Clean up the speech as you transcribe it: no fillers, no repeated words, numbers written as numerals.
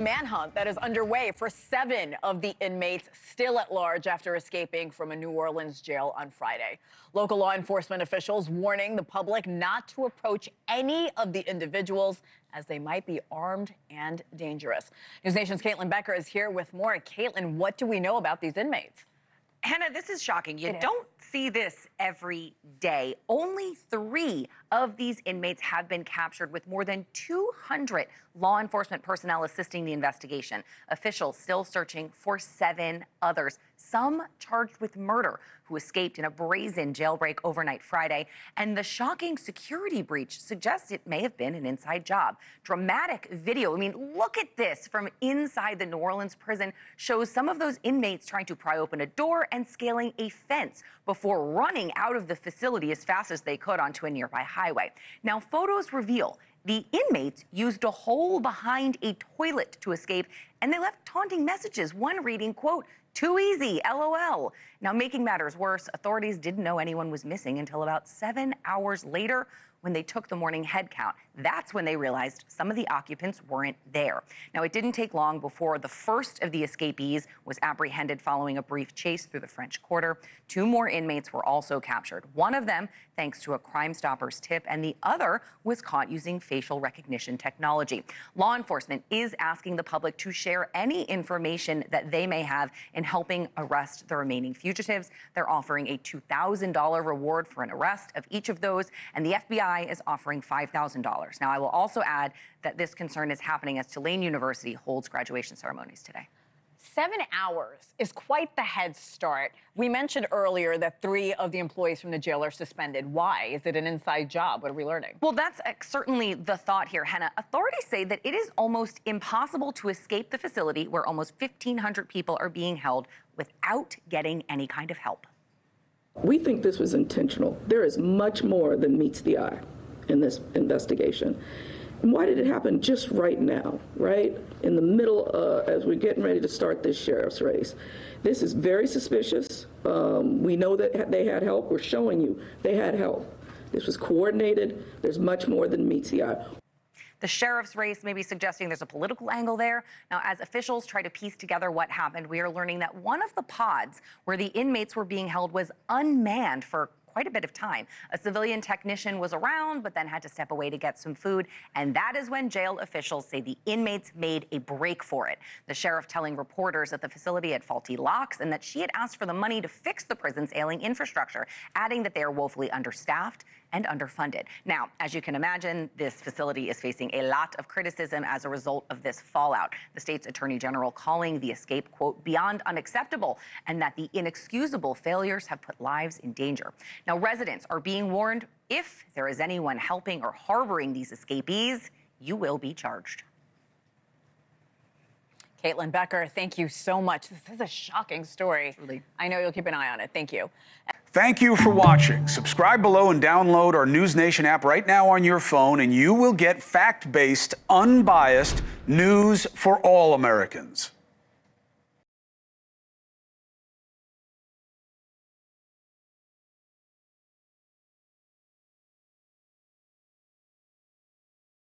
Manhunt that is underway for 7 of the inmates still at large after escaping from a New Orleans jail on Friday. Local law enforcement officials warning the public not to approach any of the individuals as they might be armed and dangerous. NewsNation's Caitlyn Becker is here with more. Caitlyn, what do we know about these inmates? Hena, this is shocking. You don't see this every day. Only 3 of these inmates have been captured, with more than 200 law enforcement personnel assisting the investigation. Officials still searching for 7 others, some charged with murder, who escaped in a brazen jailbreak overnight Friday. And the shocking security breach suggests it may have been an inside job. Dramatic video. I mean, look at this from inside the New Orleans prison. Shows some of those inmates trying to pry open a door and scaling a fence before running out of the facility as fast as they could onto a nearby highway. Now, photos reveal the inmates used a hole behind a toilet to escape, and they left taunting messages, one reading, quote, "Too easy, LOL." Now, making matters worse, authorities didn't know anyone was missing until about 7 hours later when they took the morning head count. That's when they realized some of the occupants weren't there. Now, it didn't take long before the first of the escapees was apprehended following a brief chase through the French Quarter. 2 more inmates were also captured. One of them, thanks to a Crime Stoppers tip, and the other was caught using facial recognition technology. Law enforcement is asking the public to share any information that they may have in helping arrest the remaining fugitives. They're offering a $2,000 reward for an arrest of each of those, and the FBI is offering $5,000. Now, I will also add that this concern is happening as Tulane University holds graduation ceremonies today. 7 hours is quite the head start. We mentioned earlier that 3 of the employees from the jail are suspended. Why? Is it an inside job? What are we learning? Well, that's certainly the thought here, Hena. Authorities say that it is almost impossible to escape the facility where almost 1,500 people are being held without getting any kind of help. We think this was intentional. There is much more than meets the eye in this investigation. And why did it happen just right now, right? In the middle, as we're getting ready to start this sheriff's race. This is very suspicious. We know that they had help. We're showing you they had help. This was coordinated. There's much more than meets the eye. The sheriff's race may be suggesting there's a political angle there. Now, as officials try to piece together what happened, we are learning that one of the pods where the inmates were being held was unmanned for quite a bit of time. A civilian technician was around, but then had to step away to get some food. And that is when jail officials say the inmates made a break for it. The sheriff telling reporters that the facility had faulty locks and that she had asked for the money to fix the prison's ailing infrastructure, adding that they are woefully understaffed and underfunded. Now, as you can imagine, this facility is facing a lot of criticism as a result of this fallout. The state's attorney general calling the escape, quote, beyond unacceptable, and that the inexcusable failures have put lives in danger. Now, residents are being warned, if there is anyone helping or harboring these escapees, you will be charged. Caitlyn Becker, thank you so much. This is a shocking story. Truly. I know you'll keep an eye on it. Thank you. Thank you for watching. Subscribe below and download our NewsNation app right now on your phone, and you will get fact-based, unbiased news for all Americans.